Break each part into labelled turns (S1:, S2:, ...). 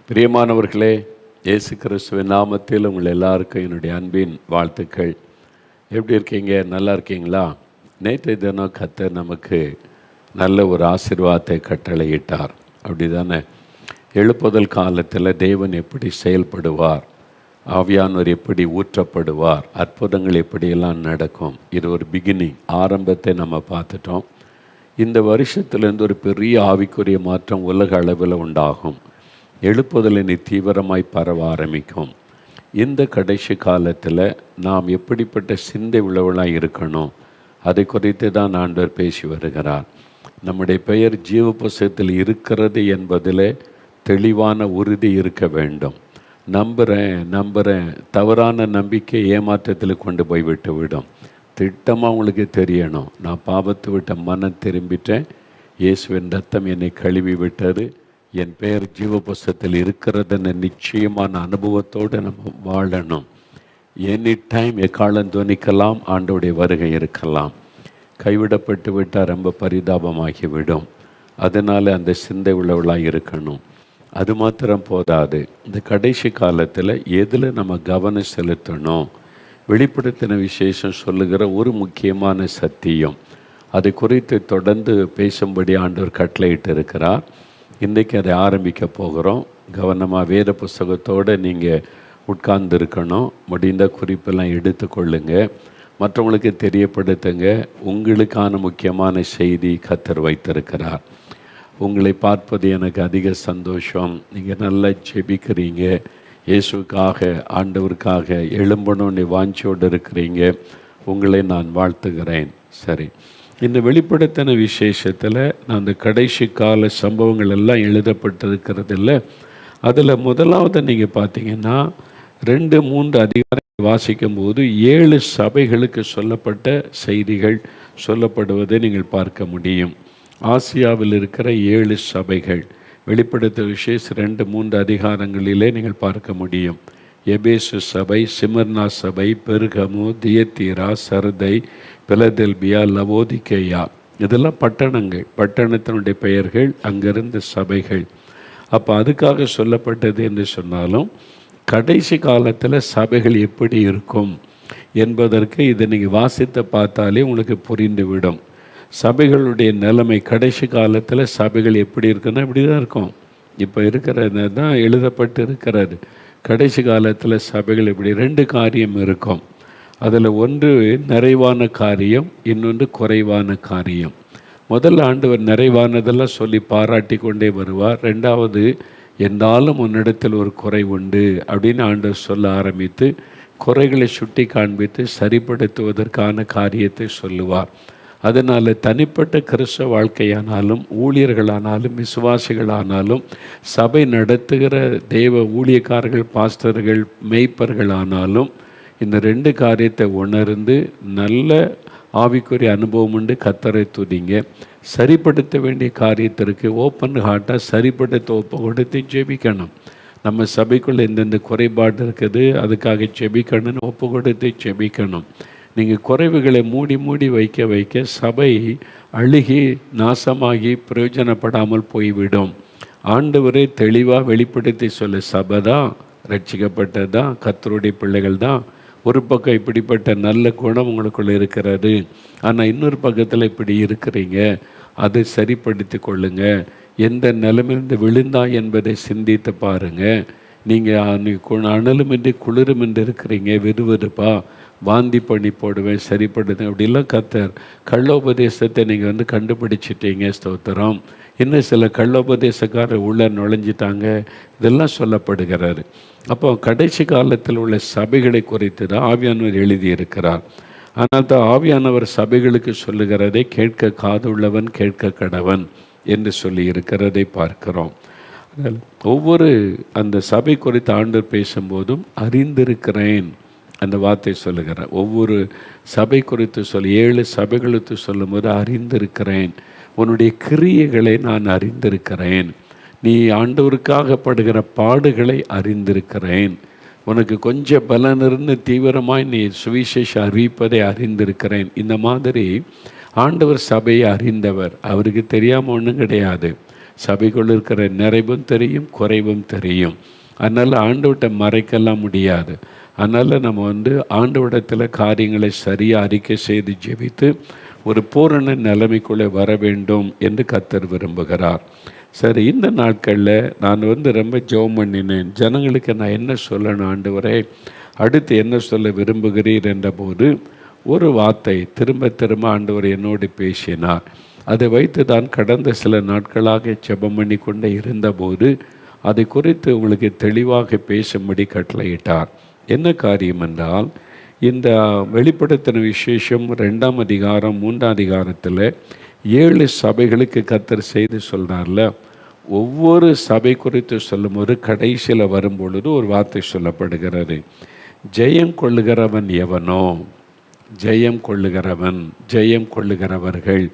S1: பிரியமானவர்களே, இயேசு கிறிஸ்துவின் நாமத்தில் உங்கள் எல்லாருக்கும் என்னுடைய அன்பின் வாழ்த்துக்கள். எப்படி இருக்கீங்க? நல்லா இருக்கீங்களா? நேற்றைய தினம் கர்த்தர் நமக்கு நல்ல ஒரு ஆசீர்வாதத்தை கட்டளையிட்டார். அப்படி தானே? எழுப்புதல் காலத்தில் தேவன் எப்படி செயல்படுவார், ஆவியானவர் எப்படி ஊற்றப்படுவார், அற்புதங்கள் எப்படியெல்லாம் நடக்கும், இது ஒரு பிகினிங், ஆரம்பத்தை நம்ம பார்த்துட்டோம். இந்த வருஷத்துலேருந்து ஒரு பெரிய ஆவிக்குரிய மாற்றம் உலக அளவில் உண்டாகும். எழுப்புதலினை தீவிரமாய் பரவ ஆரம்பிக்கும். இந்த கடைசி காலத்தில் நாம் எப்படிப்பட்ட சிந்தை உள்ளவளாக இருக்கணும், அதை குறித்து தான் ஆண்டவர் பேசி வருகிறார். நம்முடைய பெயர் ஜீவ புஸ்தகத்தில் இருக்கிறது என்பதில் தெளிவான உறுதி இருக்க வேண்டும். நம்புகிறேன் தவறான நம்பிக்கை ஏமாற்றத்தில் கொண்டு போய் விட்டு விடும். திட்டமாக உங்களுக்கு தெரியணும், நான் பாவத்தை விட்ட மனம் திரும்பிட்டேன், இயேசுவின் ரத்தம் என்னை கழுவி விட்டது, என் பெயர் ஜீவ புஸ்தகத்தில் இருக்கிறதுன்னு நிச்சயமான அனுபவத்தோடு நம்ம வாழணும். எனி டைம் எக்காலம் துணிக்கலாம், ஆண்டோடைய வருகை இருக்கலாம். கைவிடப்பட்டு விட்டால் ரொம்ப பரிதாபமாகிவிடும். அதனால் அந்த சிந்தை உள்ளவளாக இருக்கணும். அது மாத்திரம் போதாது, இந்த கடைசி காலத்தில் எதில் நம்ம கவனம் செலுத்தணும், வெளிப்படுத்தின விசேஷம் சொல்லுகிற ஒரு முக்கியமான சத்தியம், அதை குறித்து தொடர்ந்து பேசும்படி ஆண்டவர் கட்டளையிட்டு இருக்கிறார். இன்றைக்கி அதை ஆரம்பிக்க போகிறோம். கவனமாக வேத புஸ்தகத்தோடு நீங்கள் உட்கார்ந்துருக்கணும். முடிந்த குறிப்பெல்லாம் எடுத்துக்கொள்ளுங்க, மற்றவங்களுக்கு தெரியப்படுத்துங்க. உங்களுக்கான முக்கியமான செய்தி கர்த்தர் வைத்திருக்கிறார். உங்களை பார்ப்பது எனக்கு அதிக சந்தோஷம். நீங்கள் நல்லா ஜெபிக்கிறீங்க, இயேசுக்காக ஆண்டவருக்காக எழும்பணும்னு வாஞ்சியோடு இருக்கிறீங்க. உங்களை நான் வாழ்த்துகிறேன். சரி, இந்த வெளிப்படுத்தின விசேஷத்தில் நான் அந்த கடைசி கால சம்பவங்கள் எல்லாம் எழுதப்பட்டிருக்கிறது இல்லை. அதில் முதலாவது நீங்கள் பார்த்தீங்கன்னா 2-3 அதிகாரம் வாசிக்கும்போது 7 சபைகளுக்கு சொல்லப்பட்ட செய்திகள் சொல்லப்படுவதை நீங்கள் பார்க்க முடியும். ஆசியாவில் இருக்கிற 7 சபைகள் வெளிப்படுத்த விசேஷம் 2-3 அதிகாரங்களிலே நீங்கள் பார்க்க முடியும். எபேசு சபை, சிமர்னா சபை, பெர்கமு, தியத்தீரா, சர்தை, பிலதெல்பியா, லவோதிகேயா, இதெல்லாம் பட்டணங்கள், பட்டணத்தினுடைய பெயர்கள், அங்கிருந்த சபைகள். அப்போ அதுக்காக சொல்லப்பட்டது என்று சொன்னாலும் கடைசி காலத்தில் சபைகள் எப்படி இருக்கும் என்பதற்கு இதை நீங்கள் வாசித்து பார்த்தாலே உங்களுக்கு புரிந்துவிடும். சபைகளுடைய நிலைமை கடைசி காலத்தில் சபைகள் எப்படி இருக்குன்னா இப்படி தான் இருக்கும். இப்போ இருக்கிறது தான் எழுதப்பட்டு இருக்கிறது. கடைசி காலத்தில் சபைகள் இப்படி 2 காரியம் இருக்கும். அதில் ஒன்று நிறைவான காரியம், இன்னொன்று குறைவான காரியம். முதல்ல ஆண்டவர் நிறைவானதெல்லாம் சொல்லி பாராட்டி கொண்டே வருவார். 2வது என்னாலும் உன்னிடத்தில் ஒரு குறை உண்டு அப்படின்னு ஆண்டவர் சொல்ல ஆரம்பித்து குறைகளை சுட்டி காண்பித்து சரிப்படுத்துவதற்கான காரியத்தை சொல்லுவார். அதனால் தனிப்பட்ட கிறிஸ்தவ வாழ்க்கையானாலும், ஊழியர்களானாலும், விசுவாசிகளானாலும், சபை நடத்துகிற தேவ ஊழியக்காரர்கள், பாஸ்டர்கள், மேய்ப்பர்களானாலும் இந்த 2 காரியத்தை உணர்ந்து நல்ல ஆவிக்குரிய அனுபவம் உண்டு கர்த்தரை துதிங்க. சரிப்படுத்த வேண்டிய காரியத்திற்கு ஓப்பன் ஹார்ட்டாக சரிப்படுத்த ஒப்பு கொடுத்து ஜெபிக்கணும். நம்ம சபைக்குள்ளே எந்தெந்த குறைபாடு இருக்குது அதுக்காக ஜெபிக்கணும்னு ஒப்பு கொடுத்து ஜெபிக்கணும். நீங்கள் குறைவுகளை மூடி வைக்க சபை அழுகி நாசமாகி பிரயோஜனப்படாமல் போய்விடும். ஆண்டவரை தெளிவாக வெளிப்படுத்தி சொல்ல, சபை தான் ரட்சிக்கப்பட்டதான், கர்த்தருடைய பிள்ளைகள் தான். ஒரு பக்கம் இப்படிப்பட்ட நல்ல குணம் உங்களுக்குள்ளே இருக்கிறது, ஆனால் இன்னொரு பக்கத்தில் இப்படி இருக்கிறீங்க, அதை சரிப்படுத்தி கொள்ளுங்க. எந்த நிலைமையிலிருந்து விழுந்தா என்பதை சிந்தித்து பாருங்கள். நீங்கள் அனலுமின்றி குளிருமின்றி இருக்கிறீங்க, வெறுவெறுப்பா வாந்தி பண்ணி போடுவேன், சரிப்படுது அப்படிலாம் கர்த்தர் கள்ளோபதேசத்தை நீங்கள் கண்டுபிடிச்சிட்டீங்க, ஸ்தோத்திரம். இன்னும் சில கள்ளோபதேசக்காரர் உள்ள நுழைஞ்சிட்டாங்க, இதெல்லாம் சொல்லப்படுகிறாரு. அப்போ கடைசி காலத்தில் உள்ள சபைகளை குறித்து தான் ஆவியானவர் எழுதியிருக்கிறார். ஆனால் தான் ஆவியானவர் சபைகளுக்கு சொல்லுகிறதை கேட்க காதுள்ளவன் கேட்க கடவன் என்று சொல்லி இருக்கிறதை பார்க்கிறோம். ஒவ்வொரு அந்த சபை குறித்து ஆண்டவர் பேசும்போதும் அறிந்திருக்கிறேன் அந்த வார்த்தை சொல்லுகிறார். ஒவ்வொரு சபை குறித்து 7 சபைகளுக்கு சொல்லும்போது அறிந்திருக்கிறேன், உன்னுடைய கிரியைகளை நான் அறிந்திருக்கிறேன், நீ ஆண்டவருக்காக படுகிற பாடுகளை அறிந்திருக்கிறேன், உனக்கு கொஞ்சம் பலன் இருந்து தீவிரமாய் நீ சுவிசேஷம் அறிவிப்பதை அறிந்திருக்கிறேன். இந்த மாதிரி ஆண்டவர் சபையை அறிந்தவர். அவருக்கு தெரியாமல் ஒன்றும் கிடையாது. சபைக்குள் இருக்கிற நிறைவும் தெரியும், குறைவும் தெரியும். அதனால் ஆண்டவர்கிட்ட மறைக்கலாம் முடியாது. அதனால் நம்ம ஆண்டவரிடத்தில் காரியங்களை சரியாக அறிக்கை செய்து ஜெபித்து ஒரு பூரண நிலைமைக்குள்ளே வர வேண்டும் என்று கர்த்தர் விரும்புகிறார். சரி, இந்த நாட்களில் நான் ரொம்ப ஜெபம் பண்ணினேன். ஜனங்களுக்கு நான் என்ன சொல்லணும் ஆண்டவரே, அடுத்து என்ன சொல்ல விரும்புகிறீர் என்றபோது ஒரு வார்த்தை திரும்ப திரும்ப ஆண்டவர் என்னோடு பேசினார். அதை வைத்து தான் கடந்த சில நாட்களாக ஜெபம் பண்ணி கொண்டே இருந்தபோது அதை குறித்து உங்களுக்கு தெளிவாக பேசும்படி கட்டளையிட்டார். என்ன காரியம் என்றால், இந்த வெளிப்படுத்தின விசேஷம் 2ஆம் அதிகாரம் 3ஆம் அதிகாரத்தில் 7 சபைகளுக்கு கர்த்தர் செய்து சொல்கிறார்ல, ஒவ்வொரு சபை குறித்து சொல்லும்போது கடைசியில் வரும்பொழுது ஒரு வார்த்தை சொல்லப்படுகிறது. ஜெயம் கொள்ளுகிறவன் எவனோ, ஜெயம் கொள்ளுகிறவன், ஜெயம் கொள்ளுகிறவர்கள்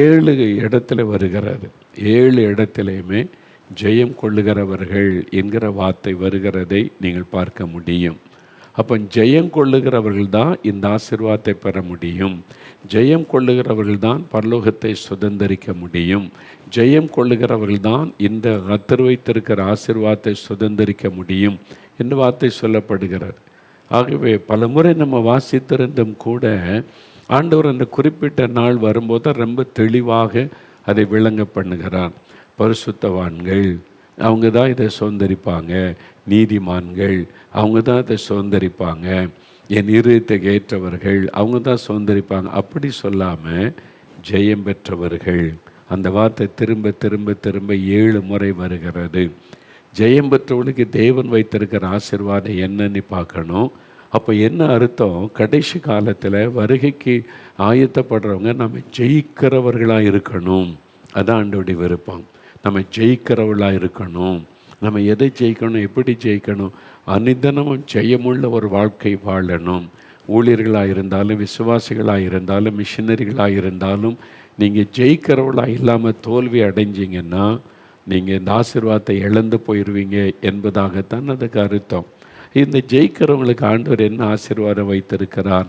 S1: 7 இடத்துல வருகிறது. 7 இடத்துலையுமே ஜெயம் கொள்ளுகிறவர்கள் என்கிற வார்த்தை வருகிறதை நீங்கள் பார்க்க முடியும். அப்போ ஜெயம் கொள்ளுகிறவர்கள் தான் இந்த ஆசீர்வாதத்தை பெற முடியும். ஜெயம் கொள்ளுகிறவர்கள் தான் பரலோகத்தை சுதந்தரிக்க முடியும். ஜெயம் கொள்ளுகிறவர்கள் தான் இந்த கர்த்தர் வைத்திருக்கிற ஆசீர்வாதத்தை சுதந்தரிக்க முடியும் என்று வார்த்தை சொல்லப்படுகிறது. ஆகவே பல முறை நம்ம வாசித்திருந்தும் கூட ஆண்டவர் அந்த குறிப்பிட்ட நாள் வரும்போது ரொம்ப தெளிவாக அதை விளங்க பண்ணுகிறார். பரிசுத்தவான்கள் அவங்க தான் இதை சுதந்தரிப்பாங்க, நீதிமான்கள் அவங்க தான் இதை சுதந்தரிப்பாங்க, என் இருதயத்துக்கு ஏற்றவர்கள் அவங்க தான் சுதந்தரிப்பாங்க அப்படி சொல்லாமல் ஜெயம் பெற்றவர்கள், அந்த வார்த்தை திரும்ப திரும்ப திரும்ப 7 முறை வருகிறது. ஜெயம் பெற்றவர்களுக்கு தேவன் வைத்திருக்கிற ஆசீர்வாதம் என்னன்னு பார்க்கணும். அப்போ என்ன அர்த்தம், கடைசி காலத்தில் வருகைக்கு ஆயத்தப்படுறவங்க நம்ம ஜெயிக்கிறவர்களாக இருக்கணும். அதான் ஆண்டவருடைய விருப்பம். நம்ம ஜெயிக்கிறவர்களாக இருக்கணும். நம்ம எதை ஜெயிக்கணும், எப்படி ஜெயிக்கணும், அனிதனமும் ஜெயமுள்ள ஒரு வாழ்க்கை வாழணும். ஊழியர்களாக இருந்தாலும், விசுவாசிகளாக இருந்தாலும், மிஷினரிகளாக இருந்தாலும் நீங்கள் ஜெயிக்கிறவர்களாக இல்லாமல் தோல்வி அடைஞ்சிங்கன்னா நீங்கள் இந்த ஆசீர்வாதத்தை இழந்து போயிடுவீங்க என்பதாகத்தான் அதுக்கு அர்த்தம். இந்த ஜெயிக்கிறவங்களுக்கு ஆண்டவர் என்ன ஆசீர்வாதம் வைத்திருக்கிறார்,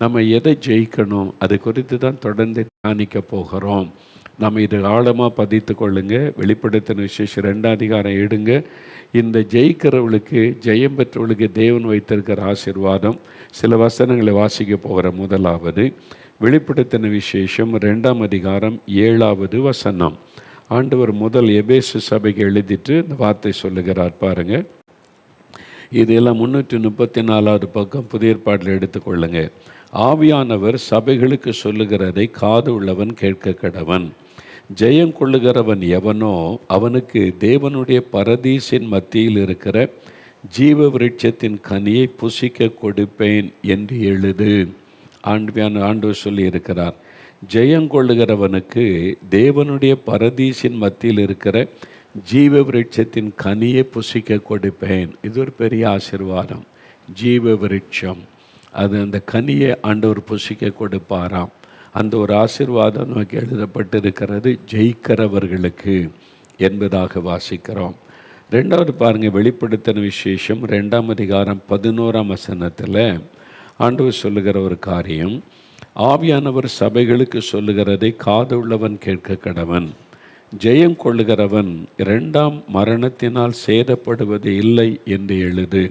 S1: நம்ம எதை ஜெயிக்கணும், அது குறித்து தான் தொடர்ந்து தியானிக்க போகிறோம். நம்ம இதை ஆழமாக பதித்து கொள்ளுங்க. வெளிப்படுத்தின விசேஷம் 2ஆம் அதிகாரம் எடுங்க. இந்த ஜெயிக்கிறவளுக்கு, ஜெயம் பெற்றவளுக்கு தேவன் வைத்திருக்கிற ஆசீர்வாதம் சில வசனங்களை வாசிக்க போகிற. முதலாவது வெளிப்படுத்தின விசேஷம் 2ஆம் அதிகாரம் 7வது வசனம். ஆண்டவர் முதல் எபேசு சபைக்கு எழுதிட்டு இந்த வார்த்தை சொல்லுகிறார் பாருங்கள். இதெல்லாம் 334வது பக்கம் புதிய ஏற்பாட்டில் எடுத்துக்கொள்ளுங்க. ஆவியானவர் சபைகளுக்கு சொல்லுகிறதை காது உள்ளவன் கேட்க கடவன். ஜெயம் கொள்ளுகிறவன் எவனோ அவனுக்கு தேவனுடைய பரதீசின் மத்தியில் இருக்கிற ஜீவ விருட்சத்தின் கனியை புசிக்க கொடுப்பேன் என்று எழுது. ஆண்டவர் சொல்லி இருக்கிறார். ஜெயம் கொள்ளுகிறவனுக்கு தேவனுடைய பரதீசின் மத்தியில் இருக்கிற ஜீவ விருட்சத்தின் கனியை புசிக்க கொடுப்பேன். இது ஒரு பெரிய ஆசீர்வாதம். ஜீவ விருட்சம், அது அந்த கனியை ஆண்டவர் புசிக்க கொடுப்பாராம். அந்த ஒரு ஆசீர்வாதம் நமக்கு எழுதப்பட்டிருக்கிறது ஜெயிக்கிறவர்களுக்கு என்பதாக வாசிக்கிறோம். 2வது பாருங்கள், வெளிப்படுத்தின விசேஷம் 2ஆம் அதிகாரம் 11ஆம் வசனத்தில் ஆண்டவர் சொல்லுகிற ஒரு காரியம். ஆவியானவர் சபைகளுக்கு சொல்லுகிறதை காதுள்ளவன் கேட்க கடவன். ஜெயம் கொள்ளுகிறவன் 2ஆம் மரணத்தினால் சேதப்படுவது இல்லை என்று எழுது.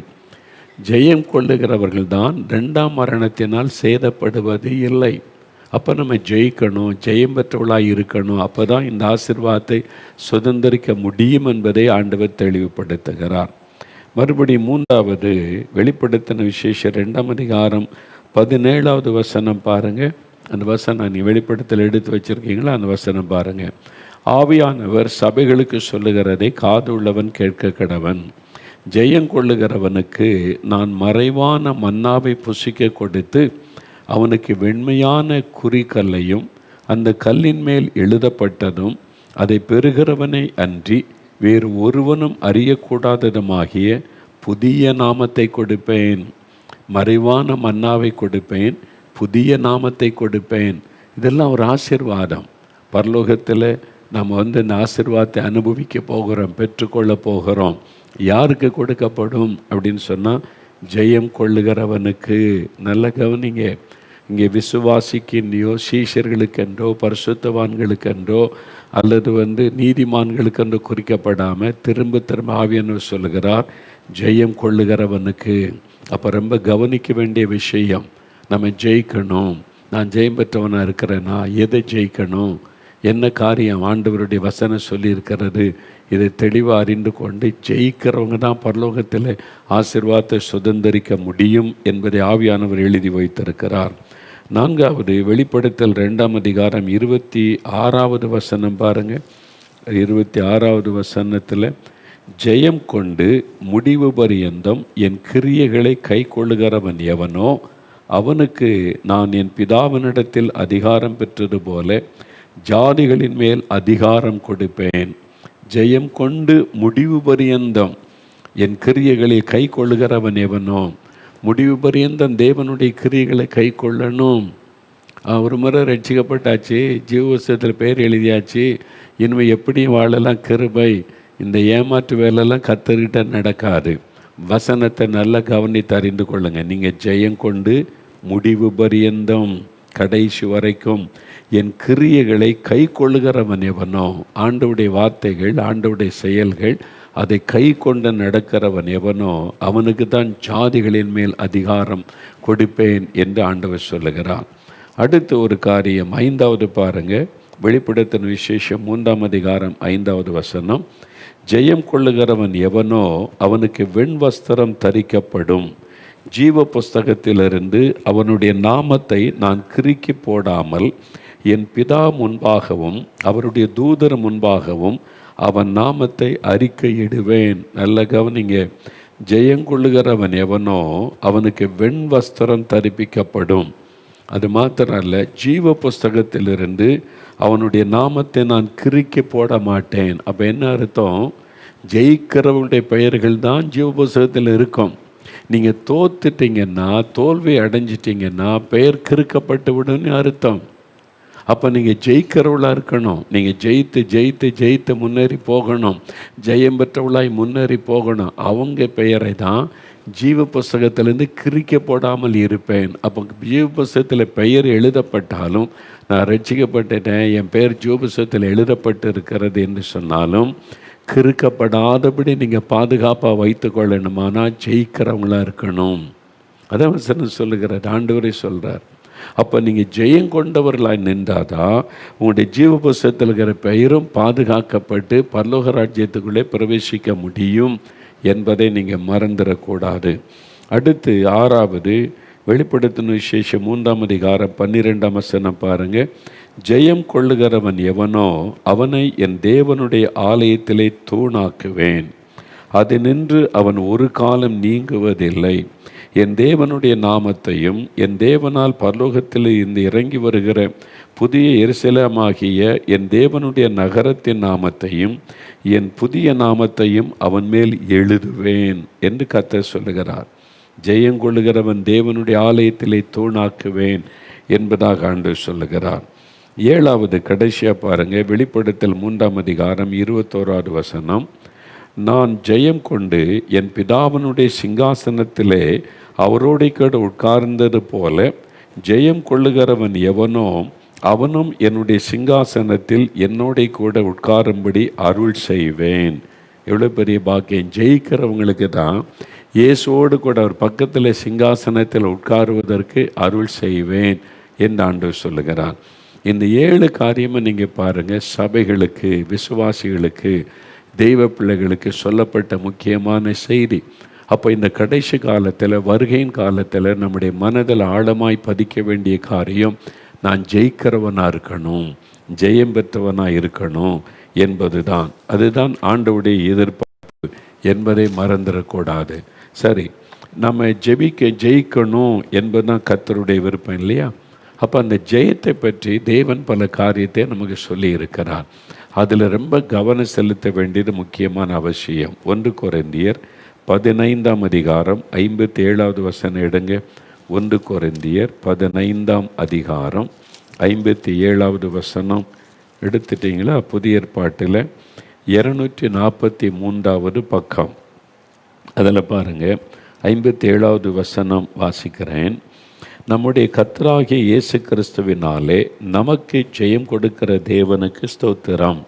S1: ஜெயம் கொள்ளுகிறவர்கள் தான் 2ஆம் மரணத்தினால் சேதப்படுவது இல்லை. அப்போ நம்ம ஜெயிக்கணும், ஜெயம் பெற்றவளாக இருக்கணும். அப்போ தான் இந்த ஆசீர்வாதத்தை சுதந்திரிக்க முடியும் என்பதை ஆண்டவர் தெளிவுபடுத்துகிறார். மறுபடியும் 3வது வெளிப்படுத்தின விசேஷம் 2ஆம் அதிகாரம் 17வது வசனம் பாருங்கள். அந்த வசனம் நீ வெளிப்படுத்தல் எடுத்து வச்சுருக்கீங்களா? அந்த வசனம் பாருங்கள். ஆவியானவர் சபைகளுக்கு சொல்லுகிறதை காது உள்ளவன் கேட்க கடவன். ஜெயம் கொள்ளுகிறவனுக்கு நான் மறைவான மன்னாவை புசிக்க கொடுத்து அவனுக்கு வெண்மையான குறிக்கல்லையும் அந்த கல்லின் மேல் எழுதப்பட்டதும் அதை பெறுகிறவனை அன்றி வேறு ஒருவனும் அறியக்கூடாததுமாகிய புதிய நாமத்தை கொடுப்பேன். மறைவான மன்னாவை கொடுப்பேன், புதிய நாமத்தை கொடுப்பேன். இதெல்லாம் ஒரு ஆசீர்வாதம். பரலோகத்தில் நம்ம இந்த ஆசீர்வாதத்தை அனுபவிக்க போகிறோம், பெற்றுக்கொள்ள போகிறோம். யாருக்கு கொடுக்கப்படும் அப்படின்னு சொன்னால் ஜெயம் கொள்ளுகிறவனுக்கு. நல்ல கவனிங்க, இங்கே விசுவாசிக்கின்றியோ சீஷர்களுக்கென்றோ பரிசுத்தவான்களுக்கென்றோ அல்லது நீதிமான்களுக்கென்றோ குறிக்கப்படாமல் திரும்ப திரும்ப ஆவியானவர் சொல்லுகிறார், ஜெயம் கொள்ளுகிறவனுக்கு. அப்போ ரொம்ப கவனிக்க வேண்டிய விஷயம், நம்ம ஜெயிக்கணும். நான் ஜெயம் பெற்றவனாக இருக்கிறேன்னா எதை ஜெயிக்கணும், என்ன காரியம் ஆண்டவருடைய வசனம் சொல்லியிருக்கிறது, இதை தெளிவாக அறிந்து கொண்டு ஜெயிக்கிறவங்க தான் பரலோகத்தில் ஆசீர்வாதத்தை சுதந்திரிக்க முடியும் என்பதை ஆவியானவர் எழுதி வைத்திருக்கிறார். 4வது வெளிப்படுத்தல் 2ஆம் அதிகாரம் 26வது வசனம் பாருங்கள். 26வது வசனத்தில், ஜெயம் கொண்டு முடிவு பரியந்தம் என் கிரியைகளை கை கொள்ளுகிறவன் எவனோ அவனுக்கு நான் என் பிதாவினிடத்தில் அதிகாரம் பெற்றது போல ஜாதிகளின் மேல் அதிகாரம் கொடுப்பேன். ஜெயம் கொண்டு முடிவு பரியந்தம் என் கிரியைகளை கை கொள்ளுகிறவன் எவனோ, முடிவு பரியந்தம் தேவனுடைய கிரியைகளை கை கொள்ளணும். ஒரு முறை ரட்சிக்கப்பட்டாச்சு, ஜீவபுஸ்தகத்தில் பெயர் எழுதியாச்சு, இனிமேல் எப்படியும் வாழலாம் கிருபை. இந்த ஏமாற்று வேலைலாம் கத்தர்கிட்ட நடக்காது. வசனத்தை நல்லா கவனித்து அறிந்து கொள்ளுங்க. நீங்கள் ஜெயம் கொண்டு முடிவு பரியந்தம் கடைசி வரைக்கும் என் கிரியைகளை கை கொள்ளுகிறவன் எவனோ, ஆண்டவுடைய வார்த்தைகள் ஆண்டவுடைய செயல்கள் அதை கை கொண்டு நடக்கிறவன் எவனோ அவனுக்கு தான் ஜாதிகளின் மேல் அதிகாரம் கொடுப்பேன் என்று ஆண்டவர் சொல்லுகிறான். அடுத்து ஒரு காரியம் 5வது பாருங்கள். வெளிப்படுத்தின விசேஷம் 3ஆம் அதிகாரம் 5வது வசனம், ஜெயம் கொள்ளுகிறவன் எவனோ அவனுக்கு வெண்வஸ்திரம் தரிக்கப்படும், ஜீவ புஸ்தகத்திலிருந்து அவனுடைய நாமத்தை நான் கிறுக்கி போடாமல் என் பிதா முன்பாகவும் அவருடைய தூதர் முன்பாகவும் அவன் நாமத்தை அறிக்கையிடுவேன். நல்ல கவனிங்க, ஜெயங்கொள்ளுகிறவன் எவனோ அவனுக்கு வெண்வஸ்திரம் தரிப்பிக்கப்படும். அது மாத்திரம் அல்ல, ஜீவ புஸ்தகத்திலிருந்து அவனுடைய நாமத்தை நான் கிறுக்கி போட மாட்டேன். அப்போ என்ன அர்த்தம்? ஜெயிக்கிறவனுடைய பெயர்கள் தான் ஜீவ புஸ்தகத்தில் இருக்கும். நீங்கள் தோத்துட்டீங்கன்னா, தோல்வி அடைஞ்சிட்டிங்கன்னா பெயர் கிறுக்கப்பட்டு விடுன்னு அர்த்தம். அப்போ நீங்கள் ஜெயிக்கிறவளாக இருக்கணும். நீங்கள் ஜெயித்து ஜெயித்து ஜெயித்து முன்னேறி போகணும், ஜெயம் பெற்றவளாய் முன்னேறி போகணும். அவங்க பெயரை தான் ஜீவ புஸ்தகத்திலேருந்து கிறுக்க போடாமல் இருப்பேன். அப்போ ஜீவ புஸ்தகத்தில் பெயர் எழுதப்பட்டாலும், நான் ரட்சிக்கப்பட்டுட்டேன், என் பெயர் ஜீவ புஸ்தகத்தில் எழுதப்பட்டு இருக்கிறது என்று சொன்னாலும் கிறுக்கப்படாதபடி நீங்கள் பாதுகாப்பாக வைத்து கொள்ளணுமானா ஜெயிக்கிறவங்களாக இருக்கணும். அதான் வசனம் சொல்லுகிறார், ஆண்டவரே சொல்கிறார். அப்போ நீங்கள் ஜெயம் கொண்டவர்களாக நின்றாதான் உங்களுடைய ஜீவ புஸ்தகத்தில் இருக்கிற பெயரும் பாதுகாக்கப்பட்டு பரலோக ராஜ்யத்துக்குள்ளே பிரவேசிக்க முடியும் என்பதை நீங்கள் மறந்துடக்கூடாது. அடுத்து 6வது வெளிப்படுத்தின விசேஷம் 3ஆம் அதிகாரம் 12ஆம் வசனம் பாருங்கள். ஜெயம் கொள்ளுகிறவன் எவனோ அவனை என் தேவனுடைய ஆலயத்திலே தூணாக்குவேன், அது நின்று அவன் ஒரு காலம் நீங்குவதில்லை. என் தேவனுடைய நாமத்தையும் என் தேவனால் பரலோகத்தில் இருந்து இறங்கி வருகிற புதிய எருசலேமாகிய என் தேவனுடைய நகரத்தின் நாமத்தையும் என் புதிய நாமத்தையும் அவன் மேல் எழுதுவேன் என்று கர்த்தர் சொல்லுகிறார். ஜெயங்கொள்ளுகிறவன் தேவனுடைய ஆலயத்திலே தூணாக்குவேன் என்பதாக ஆண்டவர் சொல்லுகிறார். 7வது கடைசியாக பாருங்கள், வெளிப்படுத்தல் 3ஆம் அதிகாரம் 21வது வசனம், நான் ஜெயம் கொண்டு என் பிதாவினுடைய சிங்காசனத்திலே அவரோடு கூட உட்கார்ந்தது போல ஜெயம் கொள்ளுகிறவன் எவனோ அவனும் என்னுடைய சிங்காசனத்தில் என்னோட கூட உட்காரும்படி அருள் செய்வேன். எவ்வளோ பெரிய பாக்கியம்! ஜெயிக்கிறவங்களுக்கு தான் இயேசுவோடு கூட அவர் பக்கத்தில் சிங்காசனத்தில் உட்காருவதற்கு அருள் செய்வேன் என்று ஆண்டவர் சொல்லுகிறார். இந்த 7 காரியமும் நீங்கள் பாருங்கள், சபைகளுக்கு, விசுவாசிகளுக்கு, தெய்வ பிள்ளைகளுக்கு சொல்லப்பட்ட முக்கியமான செய்தி. அப்போ இந்த கடைசி காலத்தில், வருகையின் காலத்தில் நம்முடைய மனதில் ஆழமாய் பதிக்க வேண்டிய காரியம், நான் ஜெயிக்கிறவனாக இருக்கணும், ஜெயம் பெற்றவனாக இருக்கணும் என்பது தான். அதுதான் ஆண்டவருடைய எதிர்பார்ப்பு என்பதை மறந்துடக்கூடாது. சரி, நம்ம ஜெயிக்கணும் என்பதுதான் கர்த்தருடைய விருப்பம் இல்லையா? அப்போ அந்த ஜெயத்தை பற்றி தேவன் பல காரியத்தை நமக்கு சொல்லி இருக்கிறார். அதில் ரொம்ப கவனம் செலுத்த வேண்டியது முக்கியமான அவசியம். 1 கொரிந்தியர் 15ஆம் அதிகாரம் 57வது வசனம் எடுங்க. 1 கொரிந்தியர் 15ஆம் அதிகாரம் 57வது வசனம் எடுத்துட்டிங்களா? புதிய ஏற்பாட்டில் 243வது பக்கம். அதில் பாருங்கள், 57வது வசனம் வாசிக்கிறேன். நம்முடைய கர்த்தராகிய இயேசு கிறிஸ்துவினாலே நமக்கு ஜெயம் கொடுக்கிற தேவனுக்கு ஸ்தோத்திரம்.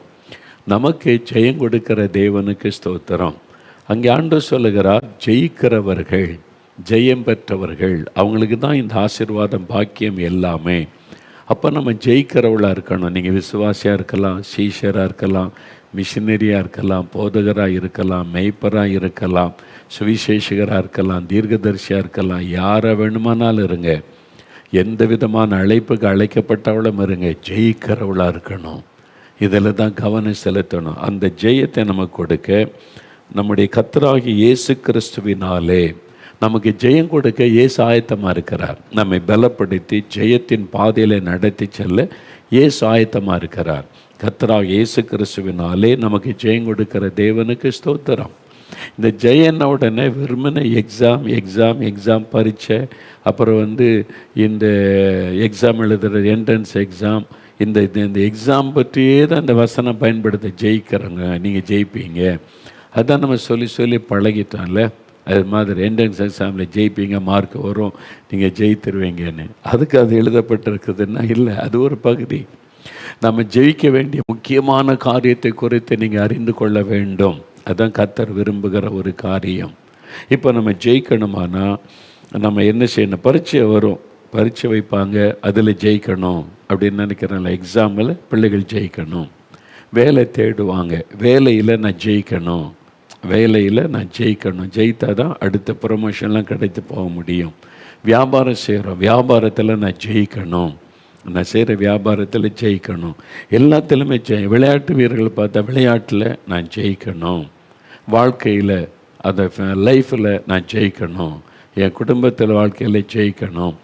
S1: நமக்கு ஜெயம் கொடுக்கிற தேவனுக்கு ஸ்தோத்திரம். அங்கே ஆண்டவர் சொல்லுகிறார், ஜெயிக்கிறவர்கள், ஜெயம் பெற்றவர்கள், அவங்களுக்கு தான் இந்த ஆசீர்வாதம், பாக்கியம் எல்லாமே. அப்போ நம்ம ஜெயிக்கிறவளாக இருக்கணும். நீங்கள் விசுவாசியாக இருக்கலாம், சீஷராக இருக்கலாம், மிஷினரியாக இருக்கலாம், போதகராக இருக்கலாம், மெய்ப்பராக இருக்கலாம், சுவிசேஷகராக இருக்கலாம், தீர்க்கதரிசியாக இருக்கலாம், யாரை வேணுமானாலும் இருங்க. எந்த விதமான அழைப்புக்கு அழைக்கப்பட்டவளும் இருங்க, ஜெயிக்கிறவளாக இருக்கணும். இதில் தான் கவனம் செலுத்தணும். அந்த ஜெயத்தை நமக்கு கொடுக்க நம்முடைய கர்த்தராகிய இயேசு கிறிஸ்துவினாலே நமக்கு ஜெயம் கொடுக்க இயேசு ஆயத்தமாக இருக்கிறார். நம்மை பலப்படுத்தி ஜெயத்தின் பாதையில் நடத்தி செல்ல இயேசு ஆயத்தமாக இருக்கிறார். கர்த்தராகிய இயேசு கிறிஸ்துவினாலே நமக்கு ஜெயம் கொடுக்கிற தேவனுக்கு ஸ்தோத்திரம். இந்த ஜெயன உடனே வெறுமனே எக்ஸாம் பரீட்சை, அப்புறம் இந்த எக்ஸாம் எழுதுகிற என்ட்ரன்ஸ் எக்ஸாம், இந்த எக்ஸாம் பற்றியே தான் இந்த வசனம் பயன்படுத்த, ஜெயிக்கிறவங்க நீங்கள் ஜெயிப்பீங்க. அதான் நம்ம சொல்லி பழகிட்டோம்ல. அது மாதிரி என்ட்ரன்ஸ் எக்ஸாமில் ஜெயிப்பீங்க, மார்க் வரும், நீங்கள் ஜெயித்துருவீங்கன்னு. அதுக்கு அது எழுதப்பட்டிருக்குதுன்னா இல்லை, அது ஒரு பகுதி. நம்ம ஜெயிக்க வேண்டிய முக்கியமான காரியத்தை குறித்து நீங்கள் அறிந்து கொள்ள வேண்டும். அதுதான் கர்த்தர் விரும்புகிற ஒரு காரியம். இப்போ நம்ம ஜெயிக்கணுமானா நம்ம என்ன செய்யணும்? பரீட்சை வரும், பரீட்சை வைப்பாங்க, அதில் ஜெயிக்கணும் அப்படின்னு நினைக்கிறேன்ல. எக்ஸாமில் பிள்ளைகள் ஜெயிக்கணும். வேலை தேடுவாங்க, வேலையில் நான் ஜெயிக்கணும், ஜெயித்தா தான் அடுத்த ப்ரொமோஷன்லாம் கிடைத்து போக முடியும். வியாபாரம் செய்கிறோம், வியாபாரத்தில் நான் ஜெயிக்கணும், நான் செய்கிற வியாபாரத்தில் ஜெயிக்கணும். எல்லாத்துலேயுமே விளையாட்டு வீரர்கள் பார்த்தா விளையாட்டில் நான் ஜெயிக்கணும், வாழ்க்கையில் அதை லைஃப்பில் நான் ஜெயிக்கணும், என் குடும்பத்தில் வாழ்க்கையில் ஜெயிக்கணும்.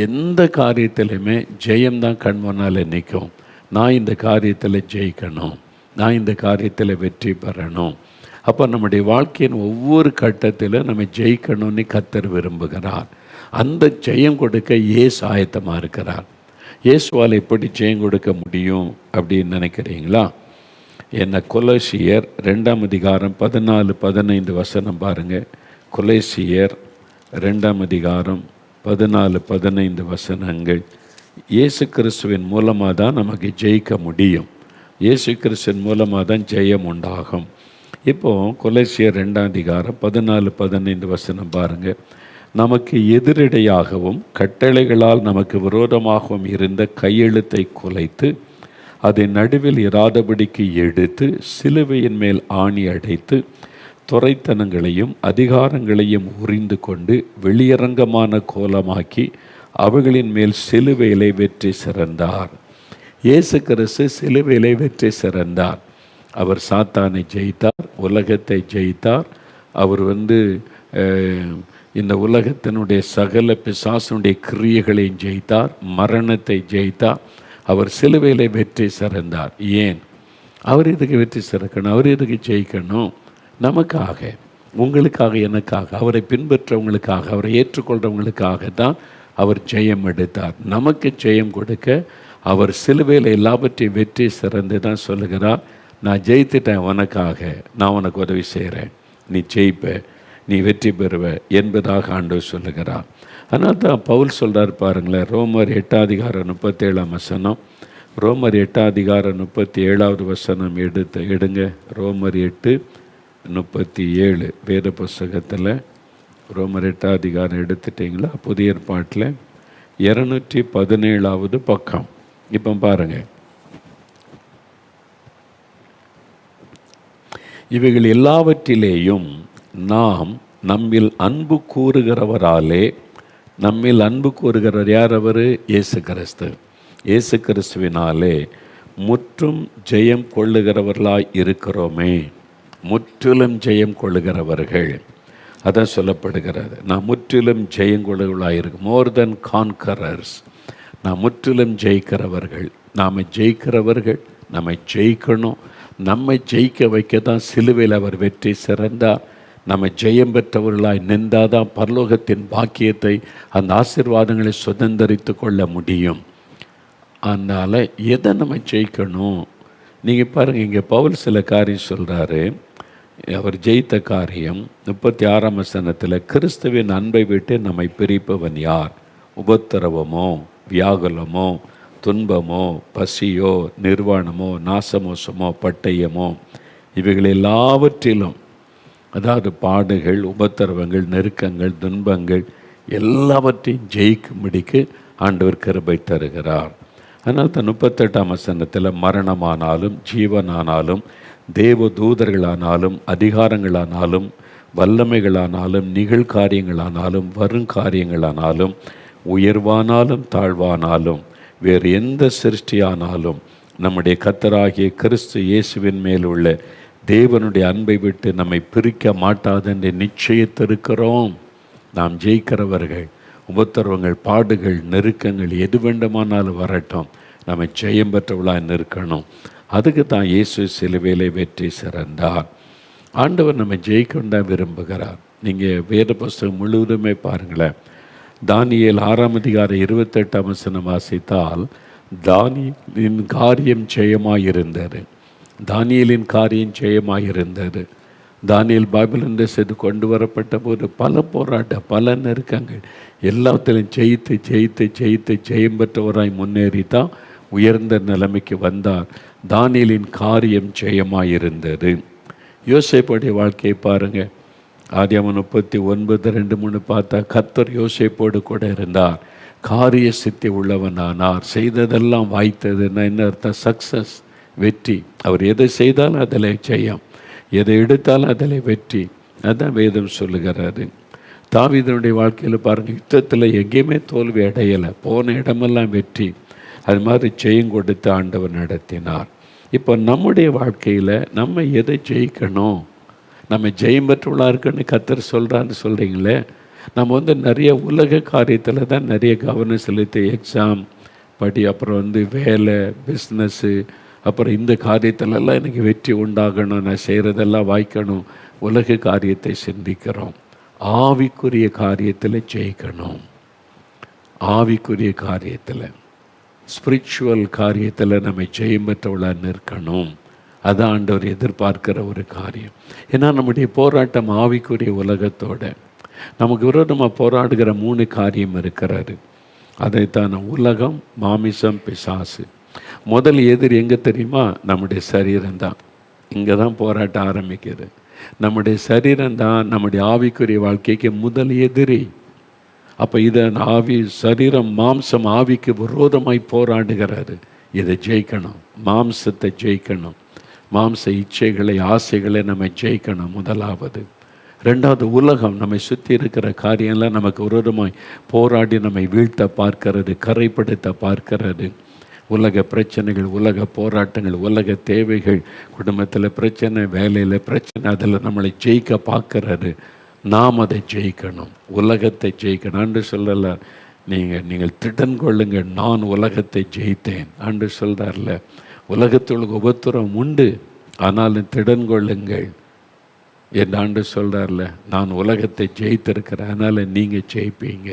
S1: எந்த காரியத்திலையுமே ஜெயம்தான் கண் முன்னால் நிற்கும். நான் இந்த காரியத்தில் ஜெயிக்கணும், நான் இந்த காரியத்தில் வெற்றி பெறணும். அப்போ நம்முடைய வாழ்க்கையின் ஒவ்வொரு கட்டத்திலும் நம்ம ஜெயிக்கணும்னு கர்த்தர் விரும்புகிறார். அந்த ஜெயம் கொடுக்க இயேசு ஆயத்தமாக இருக்கிறார். இயேசுவால் எப்படி ஜெயம் கொடுக்க முடியும் அப்படின்னு நினைக்கிறீங்களா? என்ன கொலோசியர் 2:14-15 பாருங்கள். கொலோசியர் 2:14-15 இயேசு கிறிஸ்துவின் மூலமாக தான் நமக்கு ஜெயிக்க முடியும். இயேசு கிறிஸ்துவின் மூலமாக தான் ஜெயம் உண்டாகும். இப்போது கொலோசியர் 2:14-15 பாருங்கள். நமக்கு எதிரடையாகவும் கட்டளைகளால் நமக்கு விரோதமாகவும் இருந்த கையெழுத்தை குலைத்து அதை நடுவில் இராதபடிக்கு எடுத்து சிலுவையின் மேல் ஆணி அடைத்து துரைத்தனங்களையும் அதிகாரங்களையும் உரிந்து கொண்டு வெளியரங்கமான கோலமாக்கி அவைகளின் மேல் சிலுவையிலே வெற்றி சிறந்தார். இயேசு கிறிஸ்து சிலுவையிலே வெற்றி சிறந்தார். அவர் சாத்தானை ஜெயித்தார், உலகத்தை ஜெயித்தார். அவர் இந்த உலகத்தினுடைய சகல பிசாசனுடைய கிரியைகளையும் ஜெயித்தார், மரணத்தை ஜெயித்தார். அவர் சிலுவையிலே வெற்றி சிறந்தார். ஏன் அவர் இதுக்கு வெற்றி சிறக்கணும்? அவர் இதுக்கு ஜெயிக்கணும்? நமக்காக, உங்களுக்காக, எனக்காக, அவரை பின்பற்றவங்களுக்காக, அவரை ஏற்றுக்கொள்கிறவங்களுக்காக தான் அவர் ஜெயம் எடுத்தார். நமக்கு ஜெயம் கொடுக்க அவர் சிலுவையில் எல்லாவற்றையும் வெற்றி சிறந்து தான் சொல்லுகிறார், நான் ஜெயித்துட்டேன், உனக்காக நான் உனக்கு உதவி செய்கிறேன், நீ ஜெயிப்ப, நீ வெற்றி பெறுவ என்பதாக ஆண்டவர் சொல்லுகிறார். அதனால் தான் பவுல் சொல்கிறார் பாருங்களேன், ரோமர் 8:37 ரோமர் 8:37 எடுங்க. ரோமர் 8:37 வேத புஸ்தகத்தில் ரோமர் 8 எடுத்துட்டிங்களா? புதிய ஏற்பாட்டில் 217 பக்கம். இப்போ பாருங்கள், இவைகள் எல்லாவற்றிலேயும் நாம் நம்மில் அன்பு கூறுகிறவராலே, நம்மில் அன்பு கூறுகிறவர் யார்? அவர் இயேசு கிறிஸ்து. இயேசு கிறிஸ்துவினாலே முற்றும் ஜெயம் கொள்ளுகிறவர்களாய் இருக்கிறோமே. முற்றிலும் ஜெயம் கொள்ளுகிறவர்கள், அதான் சொல்லப்படுகிறது. நாம் முற்றிலும் ஜெயம் கொள்ளுகிறவர்களாக இருக்கு, மோர் தென் கான்கரர்ஸ். நாம் முற்றிலும் ஜெயிக்கிறவர்கள். நாம் ஜெயிக்கிறவர்கள், நம்மை ஜெயிக்கணும். நம்மை ஜெயிக்க வைக்க தான் சிலுவையில் அவர் வெற்றி சிறந்தார். நம்ம ஜெயம் பெற்றவர்களாய் நின்றாதான் பரலோகத்தின் பாக்கியத்தை, அந்த ஆசீர்வாதங்களை சுதந்திரித்து கொள்ள முடியும். அதனால் எதை நம்ம ஜெயிக்கணும்? நீங்கள் பாருங்கள், இங்கே பவுல் சில காரியம் சொல்கிறாரு. அவர் ஜெயித்த காரியம் 36 கிறிஸ்துவின் அன்பை விட்டு நம்மை பிரிப்பவன் யார்? உபத்திரவமோ, வியாகுலமோ, துன்பமோ, பசியோ, நிர்வாணமோ, நாசமோசமோ, பட்டயமோ, இவைகள் எல்லாவற்றிலும், அதாவது பாடுகள், உபத்திரவங்கள், நெருக்கங்கள், துன்பங்கள் எல்லாவற்றையும் ஜெயிக்கும்படிக்கு ஆண்டவர் கிருபை தருகிறார். அதனால் தான் 38ஆம் வசனத்தில் மரணமானாலும் ஜீவனானாலும் தேவ தூதர்களானாலும் அதிகாரங்களானாலும் வல்லமைகளானாலும் நிகழ்காரியங்களானாலும் வருங்காரியங்களானாலும் உயர்வானாலும் தாழ்வானாலும் வேறு எந்த சிருஷ்டியானாலும் நம்முடைய கர்த்தராகிய கிறிஸ்து இயேசுவின் மேல் உள்ள தேவனுடைய அன்பை விட்டு நம்மை பிரிக்க மாட்டாதென்று நிச்சயித்திருக்கிறோம். நாம் ஜெயிக்கிறவர்கள். உபத்திரவங்கள், பாடுகள், நெருக்கங்கள் எது வேண்டுமானாலும் வரட்டும், நம்ம ஜெயம் பெற்றவளாக நிற்கணும். அதுக்கு தான் இயேசு சிலுவையிலே வெற்றி சிறந்தார். ஆண்டவர் நம்ம ஜெயிக்கொண்டா விரும்புகிறார். நீங்கள் வேத புஸ்தகம் முழுவதுமே பாருங்களேன். தானியேல் 6ஆம் அதிகாரம் 28ஆம் வசனம் வாசித்தால் தானியேலின் காரியம் ஜெயமாயிருந்தது. தானியேலின் காரியம் ஜெயமாயிருந்தது. தானியேல் பாபிலோன் தேசத்துக்கு கொண்டு வரப்பட்ட போது பல போராட்டம், பல நெருக்கங்கள் எல்லாத்திலும் ஜெயித்து ஜெயித்து ஜெயித்து ஜெயம் பெற்றவராய் முன்னேறி தான் உயர்ந்த நிலைமைக்கு வந்தார். தானியேலின் காரியம் ஜெயமாயிருந்தது. யோசேப்புடைய வாழ்க்கையை பாருங்கள். ஆதியாகமம் 39:2-3 பார்த்தா கர்த்தர் யோசேப்போடு கூட இருந்தார். காரிய சித்தி உள்ளவனானார். செய்ததெல்லாம் வாய்த்ததுன்னா என்ன அர்த்தம்? சக்ஸஸ், வெற்றி. அவர் எதை செய்தாலும் அதில் ஜெயம், எதை எடுத்தாலும் அதில் வெற்றி. அதுதான் வேதம் சொல்லுகிறாரு. தாவீதுடைய வாழ்க்கையில் பாருங்கள், யுத்தத்தில் எங்கேயுமே தோல்வி அடையலை, போன இடமெல்லாம் வெற்றி. அது மாதிரி ஜெயம் கொடுத்து ஆண்டவர் நடத்தினார். இப்போ நம்முடைய வாழ்க்கையில் நம்ம எதை ஜெயிக்கணும், நம்ம ஜெயம் பெற்றவளாக இருக்குன்னு கர்த்தர் சொல்கிறான்னு சொல்கிறீங்களே. நம்ம நிறைய உலக காரியத்தில் தான் நிறைய கவனம் செலுத்தி எக்ஸாம் படி, அப்புறம் வேலை, பிஸ்னஸ்ஸு, அப்புறம் இந்த காரியத்திலெல்லாம் எனக்கு வெற்றி உண்டாகணும், நான் செய்கிறதெல்லாம் வாய்க்கணும், உலக காரியத்தை சிந்திக்கிறோம். ஆவிக்குரிய காரியத்தில் ஜெயிக்கணும். ஆவிக்குரிய காரியத்தில், ஸ்பிரிச்சுவல் காரியத்தில் நம்ம ஜெயம் பெற்றவளாக நிற்கணும். அதான் ஆண்டவர் எதிர்பார்க்கிற ஒரு காரியம். ஏன்னா நம்முடைய போராட்டம் ஆவிக்குரிய உலகத்தோட. நமக்கு விரோதமாக போராடுகிற 3 காரியம் இருக்கிறாரு. அதைத்தான் உலகம், மாமிசம், பிசாசு. முதல் எதிரி எங்கே தெரியுமா? நம்முடைய சரீரம்தான். இங்கே தான் போராட்டம் ஆரம்பிக்குது. நம்முடைய சரீரம்தான் நம்முடைய ஆவிக்குரிய வாழ்க்கைக்கு முதல் எதிரி. அப்போ இதை சரீரம், மாம்சம் ஆவிக்கு விரோதமாய் போராடுகிறாரு. இதை ஜெயிக்கணும், மாம்சத்தை ஜெயிக்கணும், மாம்ச இச்சைகளை, ஆசைகளை நம்ம ஜெயிக்கணும் முதலாவது. ரெண்டாவது உலகம், நம்மை சுற்றி இருக்கிற காரியம்லாம் நமக்கு விரோதமாய் போராடி நம்மை வீழ்த்த பார்க்கிறது, கரைப்படுத்த பார்க்கிறது. உலக பிரச்சனைகள், உலக போராட்டங்கள், உலக தேவைகள், குடும்பத்தில் பிரச்சனை, வேலையில் பிரச்சனை, அதில் நம்மளை ஜெயிக்க பார்க்கறது. நாம் அதை ஜெயிக்கணும், உலகத்தை ஜெயிக்கணும். ஆண்டு சொல்லலை, நீங்கள் திடன் கொள்ளுங்கள், நான் உலகத்தை ஜெயித்தேன் ஆண்டு சொல்கிறார்ல. உலகத்தில் உபத்திரம் உண்டு, ஆனாலும் திடன் கொள்ளுங்கள் என் ஆண்டு சொல்கிறார்ல. நான் உலகத்தை ஜெயித்திருக்கிறேன், அதனால் நீங்கள் ஜெயிப்பீங்க.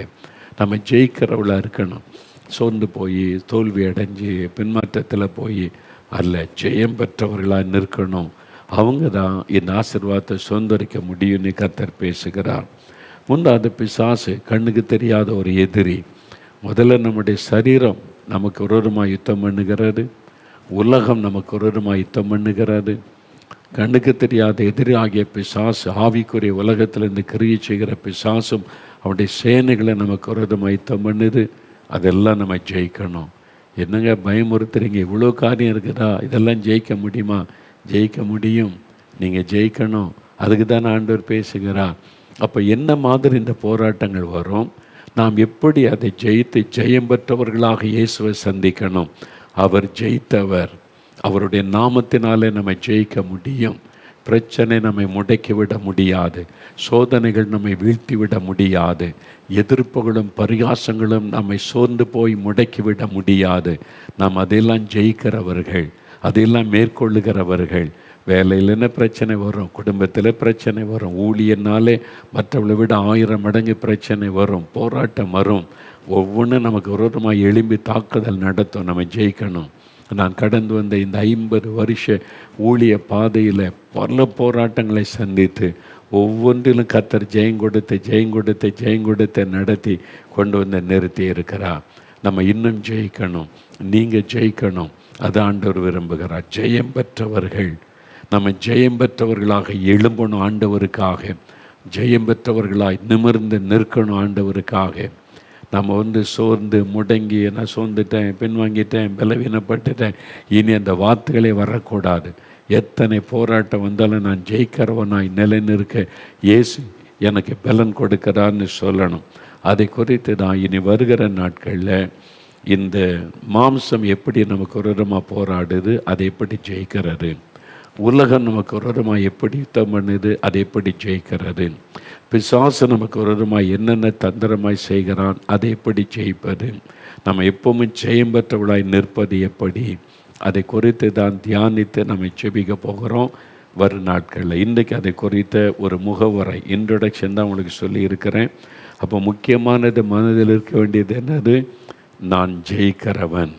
S1: நம்ம ஜெயிக்கிறவளாக இருக்கணும். சோர்ந்து போய், தோல்வி அடைஞ்சு, பின்மாற்றத்தில் போய் அல்ல, ஜெயம் பெற்றவர்களாக நிற்கணும். அவங்க தான் இந்த ஆசீர்வாதத்தை சுதந்திரிக்க முடியும்னு கர்த்தர் பேசுகிறார். முன்னாவது பிசாசு, கண்ணுக்கு தெரியாத ஒரு எதிரி. முதல்ல நம்முடைய சரீரம் நமக்கு விரோதமாக யுத்தம் பண்ணுகிறது. உலகம் நமக்கு விரோதமாக யுத்தம் பண்ணுகிறது. கண்ணுக்கு தெரியாத எதிரி ஆகிய பிசாசு, ஆவிக்குரிய உலகத்திலிருந்து கிரியை செய்கிற பிசாசும் அவனுடைய சேனைகளை நமக்கு விரோதமாக யுத்தம் பண்ணுது. அதெல்லாம் நம்ம ஜெயிக்கணும். என்னங்க பயமுறுத்துறீங்க, இவ்வளோ காரியம் இருக்குதா, இதெல்லாம் ஜெயிக்க முடியுமா? ஜெயிக்க முடியும், நீங்கள் ஜெயிக்கணும். அதுக்கு தான் ஆண்டவர் பேசுகிறார். அப்போ என்ன மாதிரி இந்த போராட்டங்கள் வரும், நாம் எப்படி அதை ஜெயித்து ஜெயம் பெற்றவர்களாக இயேசுவை சந்திக்கணும். அவர் ஜெயித்தவர். அவருடைய நாமத்தினாலே நம்ம ஜெயிக்க முடியும். பிரச்சனை நம்மை முடக்கிவிட முடியாது. சோதனைகள் நம்மை வீழ்த்திவிட முடியாது. எதிர்ப்புகளும் பரிகாசங்களும் நம்மை சோர்ந்து போய் முடக்கிவிட முடியாது. நாம் அதையெல்லாம் ஜெயிக்கிறவர்கள், அதையெல்லாம் மேற்கொள்ளுகிறவர்கள். வேலையில் என்ன பிரச்சனை வரும், குடும்பத்தில் பிரச்சனை வரும், ஊழியனாலே மற்றவளை விட 1000 மடங்கு பிரச்சனை வரும், போராட்டம் வரும். ஒவ்வொன்றும் நமக்கு விரோதமாக எழும்பி தாக்குதல் நடத்தும். நம்ம ஜெயிக்கணும். நான் கடந்து வந்த இந்த 50 வருஷ ஊழிய பாதையில் பல போராட்டங்களை சந்தித்து ஒவ்வொன்றிலும் கர்த்தர் ஜெயங்கொடுத்து நடத்தி கொண்டு வந்து நிறுத்தி இருக்கிறார். நம்ம இன்னும் ஜெயிக்கணும், நீங்கள் ஜெயிக்கணும், அது ஆண்டவர் விரும்புகிறார். ஜெயம் பெற்றவர்கள், நம்ம ஜெயம் பெற்றவர்களாக எழும்பணும் ஆண்டவருக்காக, ஜெயம் பெற்றவர்களாய் நிமிர்ந்து நிற்கணும் ஆண்டவருக்காக. நம்ம சோர்ந்து முடங்கி, நான் சோர்ந்துட்டேன், பின்வாங்கிட்டேன், பலவீனப்பட்டுட்டேன், இனி அந்த வார்த்தைகளே வரக்கூடாது. எத்தனை போராட்டம் வந்தாலும் நான் ஜெயிக்கிறவனாய் நிலை நிற்க இயேசு எனக்கு பலன் கொடுக்கிறான்னு சொல்லணும். அதை குறித்து தான் இனி வருகிற நாட்களில் இந்த மாம்சம் எப்படி நமக்கு விரோதமாக போராடுது, அதை எப்படி ஜெயிக்கிறது, உலகம் நமக்கு விரோதமாக எப்படி யுத்தம் பண்ணுது, அதை எப்படி ஜெயிக்கிறது, பிசாசு நமக்கு விரோதமாக என்னென்ன தந்திரமாய் செய்கிறான், அதை எப்படி ஜெயிப்பது, நம்ம எப்பவுமே ஜெயம் பெற்றவளாய் நிற்பது எப்படி, அதை குறித்து தான் தியானித்து நம்ம ஜெபிக்க போகிறோம் வரும் நாட்களில். இன்றைக்கு அதை குறித்த ஒரு முகவரை இன்ட்ரொடக்ஷன் தான் உங்களுக்கு சொல்லியிருக்கிறேன். அப்போ முக்கியமானது மனதில் இருக்க வேண்டியது என்னது? நான் ஜெயிக்கிறவன்,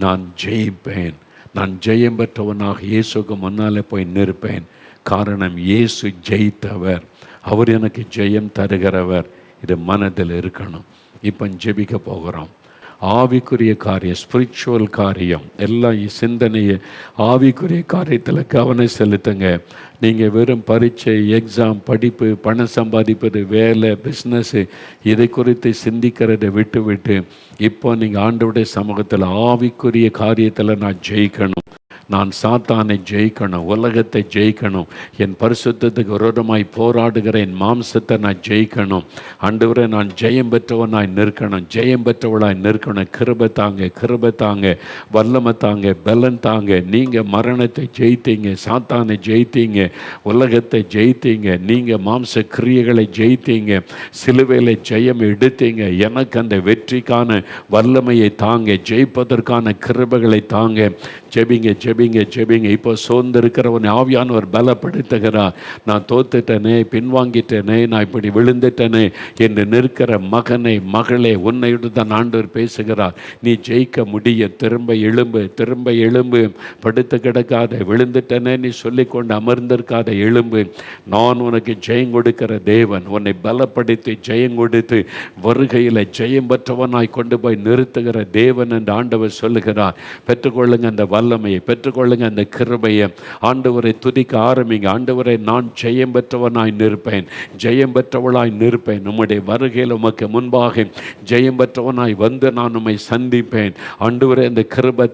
S1: நான் ஜெயிப்பேன், நான் ஜெயம் பெற்றவனாக இயேசுக்கு முன்னால் போய் நிற்பேன். காரணம், இயேசு ஜெயித்தவர், அவர் எனக்கு ஜெயம் தருகிறவர். இது மனதில் இருக்கணும். இப்போ ஜெபிக்க போகிறோம். ஆவிக்குரிய காரியம், ஸ்பிரிச்சுவல் காரியம் எல்லாம் சிந்தனையை ஆவிக்குரிய காரியத்தில் கவனம் செலுத்துங்க. நீங்கள் வெறும் பரீட்சை, எக்ஸாம், படிப்பு, பணம் சம்பாதிப்பது, வேலை, பிஸ்னஸ்ஸு இதை குறித்து சிந்திக்கிறதை விட்டு இப்போ நீங்கள் ஆண்டவருடைய சமூகத்தில் ஆவிக்குரிய காரியத்தில் நான் ஜெயிக்கணும், நான் சாத்தானை ஜெயிக்கணும், உலகத்தை ஜெயிக்கணும், என் பரிசுத்தத்துக்கு விரோதமாய் போராடுகிற என் மாம்சத்தை நான் ஜெயிக்கணும். ஆண்டவரே, நான் ஜெயம் பெற்றவனாய் நிற்கணும், ஜெயம் பெற்றவளாய் நிற்கணும். கிருபை தாங்க, வல்லமை தாங்க, பலன் தாங்க. நீங்கள் மரணத்தை ஜெயித்தீங்க, சாத்தானை ஜெயித்தீங்க, உலகத்தை ஜெயித்தீங்க, நீங்கள் மாம்ச கிரியைகளை ஜெயித்தீங்க, சிலுவையில் ஜெயம் எடுத்தீங்க. எனக்கு அந்த வெற்றிக்கான வல்லமையை தாங்க, ஜெயிப்பதற்கான கிருபைகளை தாங்க. ஜெபிங்க. இப்போ சோர்ந்திருக்கிறவன் ஆவியானவர் பலப்படுத்துகிறார். நான் தோத்துட்டேனே, பின்வாங்கிட்டேனே, நான் இப்படி விழுந்துட்டேனே என்று நிற்கிற மகனே, மகளே, உன்னையோடு தான் ஆண்டவர் பேசுகிறார். நீ ஜெயிக்க முடியும். திரும்ப எழும்பு. படுத்து கிடக்காத, விழுந்துட்டேனே நீ சொல்லிக்கொண்டு அமர்ந்திருக்காத, எழும்பு. நான் உனக்கு ஜெயம் கொடுக்கிற தேவன், உன்னை பலப்படுத்தி ஜெயம் கொடுத்து வருகையில் ஜெயம் பெற்றவனாய் கொண்டு போய் நிறுத்துகிற தேவன் என்று ஆண்டவர் சொல்லுகிறார். பெற்றுக்கொள்ளுங்க அந்த வல்லமையை, பெற்றுக்கொள்ளுங்க அந்த கிருபையை. ஆண்டவரை துதிக்க ஆரம்பிங்க. ஆண்டவரை, நான் ஜெயம் பெற்றவனாய் நிற்பேன், ஜெயம் பெற்றவளாய் நிற்பேன். உம்முடைய வருகையில் உமக்கு முன்பாக ஜெயம் பெற்றவனாய் வந்து நான் உம்மை சந்திப்பேன். ஆண்டவரை, அந்த கிருபை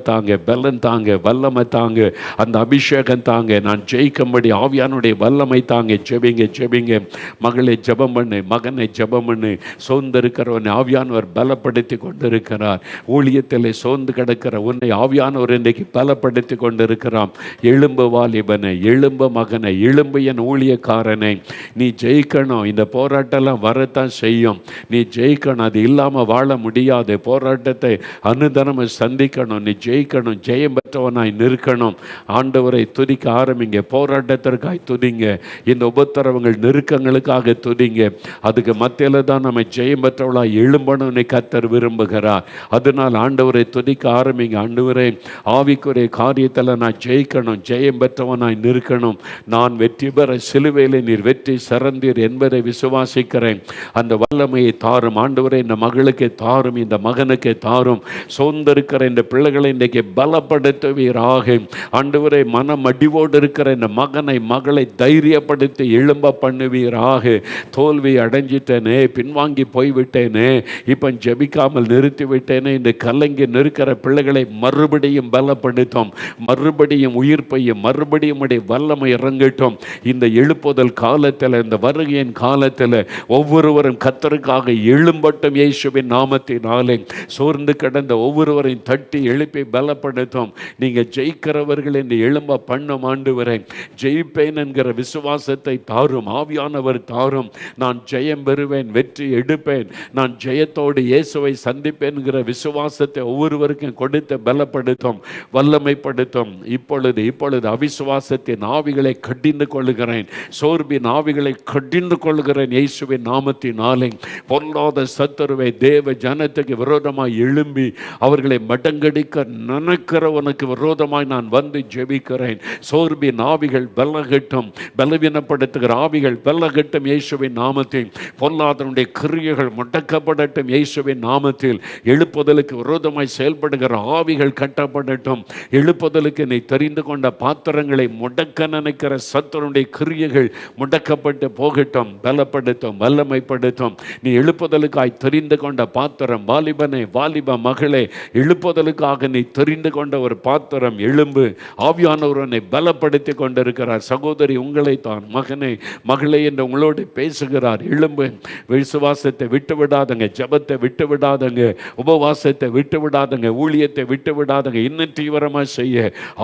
S1: தாங்க, பலன் தாங்க, வல்லமை தாங்க, அந்த அபிஷேகம் தாங்க. நான் ஜெயிக்கும்படி ஆவியானுடைய வல்லமை தாங்க. ஜெபிங்க. மகளை ஜெபம் பண்ணு, மகனை ஜெபம் பண்ணு. சோர்ந்திருக்கிறவனை ஆவியானவர் பலப்படுத்தி கொண்டிருக்கிறார். ஊழியத்தில் சோர்ந்து கிடக்கிற உன்னை ஆவியானவர் இன்றைக்கு பலப்படுத்தி கொண்டிருக்கிறான். எழும்பு வாலிபனை, எழும்பு மகனை, எழும்பு என் ஊழியக்காரனை. நீ ஜெயிக்கணும். இந்த போராட்டம்லாம் வரத்தான் செய்யும். நீ ஜெயிக்கணும். அது இல்லாமல் வாழ முடியாது. போராட்டத்தை அனுதினம் சந்திக்கணும். நீ ஜெயிக்கணும். ஜெயம் பெற்றவனாய் நிற்கணும். ஆண்டவரை துதிக்க ஆரம்பிங்க. போராட்டத்திற்காக துதிங்க. இந்த உபத்திரவங்கள், நெருக்கங்களுக்காக துதிங்க. அதுக்கு மத்தியில் தான் நம்ம ஜெயம் பெற்றவளாய் எழும்பணும்னு கர்த்தர் விரும்புகிறார். அதனால் ஆண்டவரை துதிக்க ஆரம்பிங்க. ஆண்டவரே, ஆவிக்குரிய காரியத்தில் நான் ஜெயிக்கணும், ஜெயம் பெற்றவனாய் நிற்கணும். நான் வெற்றி பெற சிலுவையில் நீர் வெற்றி சிறந்தீர் என்பதை விசுவாசிக்கிறேன். அந்த வல்லமையை தாரும் ஆண்டவரே. இந்த மகளுக்கு தாரும், இந்த மகனுக்கு தாரும். சோர்ந்திருக்கிற இந்த பிள்ளைகளை இன்றைக்கு பலப்படுத்துவீராக. ஆண்டவரே, மனம் அடிவோடு இருக்கிற இந்த மகனை, மகளை தைரியப்படுத்தி எழும்ப பண்ணுவீராக. தோல்வி அடைஞ்சிட்டேனே, பின்வாங்கி போய்விட்டேனே, இப்போ ஜெபிக்காமல் நிறுத்திவிட்டேனே, இந்த கலங்கி நிற்கிற பிள்ளைகளை மறுபடியும் பலப்படுத்தும், மறுபடியும் உயிர்ப்பையும், மறுபடியும் உடைய வல்லமை இறங்கட்டும். இந்த எழுப்புதல் காலத்தில், இந்த வருகையின் காலத்தில் ஒவ்வொருவரும் கர்த்தருக்காக எழும்பட்டும். இயேசுவின் நாமத்தினாலே சோர்ந்து கிடந்த ஒவ்வொருவரையும் தட்டி எழுப்பி பலப்படுத்தும். நீங்கள் ஜெயிக்கிறவர்கள் என்று எழும்ப பண்ணும். ஆண்டவரே, ஜெயிப்பேன் என்கிற விசுவாசத்தை தாரும். ஆவியானவர் தாரும். நான் ஜெயம் பெறுவேன், வெற்றி எடுப்பேன், நான் ஜெயத்தோடு இயேசுவை சந்திப்பேன் என்கிற விசுவாசத்தை ஒவ்வொருவருக்கும் கொடுத்து பலப்படுத்தும். வல்லமைப்படுத்தும். இப்பொழுது அவிசுவாசத்தின் ஆவிகளை கடிந்து கொள்ளுகிறேன், சோர்வின் ஆவிகளை கடிந்து கொள்ளுகிறேன் இயேசுவின் நாமத்தினாலே. பொல்லாத சத்துருவை தேவ ஜனத்துக்கு விரோதமாய் எழும்பி அவர்களை மடங்கடிக்க நினைக்கிறவனுக்கு விரோதமாய் நான் வந்து ஜெபிக்கிறேன். சோர்வின் ஆவிகள் பலகட்டும், பலவீனப்படுத்துகிற ஆவிகள் பலகட்டும் இயேசுவின் நாமத்தில். பொல்லாதனுடைய கிரியைகள் முடக்கப்படட்டும் இயேசுவின் நாமத்தில். எழுப்புதலுக்கு விரோதமாய் செயல்படுகிற ஆவிகள் கட்டப்படட்டும். எழுப்புதலுக்கு நீ தெரிந்து கொண்ட பாத்திரங்களை முடக்க நினைக்கிற சத்துருடைய கிரியைகள் முடக்கப்பட்டு போகட்டும். பலப்படுத்தும், வல்லமைப்படுத்தும். நீ எழுப்புதலுக்காய் தெரிந்து கொண்ட பாத்திரம், வாலிபனே, வாலிப மகளே, எழுப்புதலுக்காக நீ தெரிந்து கொண்ட ஒரு பாத்திரம் எழும்பு. ஆவியானவரனை பலப்படுத்தி கொண்டிருக்கிறார். சகோதரி, உங்களை தான் மகனே, மகளே என்று உங்களோடு பேசுகிறார். எழும்பு. விசுவாசத்தை விட்டு விடாதங்க, ஜபத்தை விட்டு விடாதங்க, உபவாசத்தை விட்டு விடாதங்க, ஊழியத்தை விட்டு விடாதங்க. இன்னும் தீவிரமாக செய்ய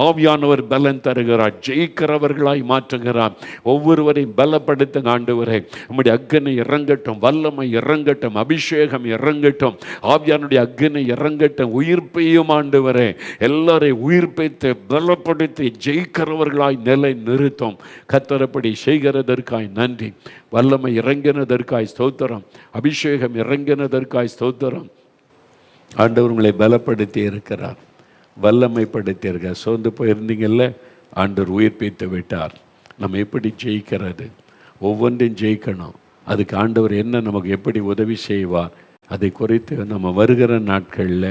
S1: ஆவியானவர் பலன் தருகிறார். ஜெயிக்கிறவர்களாய் மாற்றுகிறார். ஒவ்வொருவரையும் பலப்படுத்த ஆண்டவரே, நம்முடைய அக்கனை இறங்கட்டும், வல்லமை இறங்கட்டும், அபிஷேகம் இறங்கட்டும், ஆவியானுடைய அக்கனை இறங்கட்டும். உயிர்ப்பையும் ஆண்டவரே, எல்லாரையும் உயிர்ப்பித்து பலப்படுத்தி ஜெயிக்கிறவர்களாய் நிலை நிறுத்தும். கர்த்தரப்படி செய்கிறதற்காய் நன்றி. வல்லமை இறங்கினதற்காய் ஸ்தோத்திரம், அபிஷேகம் இறங்கினதற்காய் ஸ்தோத்திரம். ஆண்டவர் உங்களை பலப்படுத்தி இருக்கிறார், வல்லமைப்படுத்தி இருக்கார். சோர்ந்து போயிருந்தீங்கல்ல, ஆண்டவர் உயிர்ப்பித்து விட்டார். நம்ம எப்படி ஜெயிக்கிறது? ஒவ்வொன்றையும் ஜெயிக்கணும். அதுக்கு ஆண்டவர் என்ன நமக்கு எப்படி உதவி செய்வார், அதை குறித்து நம்ம வருகிற நாட்களில்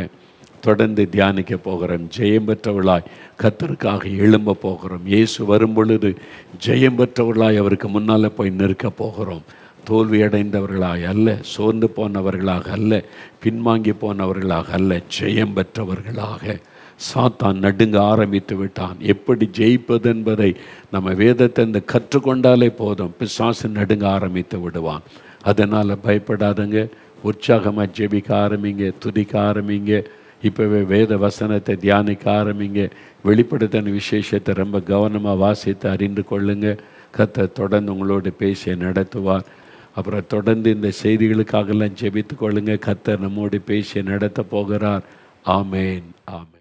S1: தொடர்ந்து தியானிக்க போகிறோம். ஜெயம் பெற்றவர்களாய் கர்த்தருக்காக எழும்ப போகிறோம். இயேசு வரும் பொழுது ஜெயம் பெற்றவர்களாய் அவருக்கு முன்னால் போய் நிற்க போகிறோம். தோல்வி அடைந்தவர்களாய் அல்ல, சோர்ந்து போனவர்களாக அல்ல, பின்வாங்கி போனவர்களாக அல்ல, ஜெயம் பெற்றவர்களாக. சாத்தான் நடுங்க ஆரம்பித்து விட்டான். எப்படி ஜெயிப்பது என்பதை நம்ம வேதத்தை கற்றுக்கொண்டாலே போதும், பிசாசு நடுங்க ஆரம்பித்து விடுவான். அதனால் பயப்படாதங்க, உற்சாகமாக ஜெபிக்க ஆரம்பிங்க, துதிக்க ஆரம்பிங்க. இப்போவே வேத வசனத்தை தியானிக்க ஆரம்பிங்க. வெளிப்படுத்தின விசேஷத்தை ரொம்ப கவனமாக வாசித்து அறிந்து கொள்ளுங்க. கர்த்தர் தொடர்ந்து உங்களோடு பேசி நடத்துவார். அப்புறம் தொடர்ந்து இந்த செய்திகளுக்காகலாம் ஜெபித்து கொள்ளுங்க. கர்த்தர் நம்மோடு பேசி நடத்த போகிறார். ஆமேன், ஆமேன்.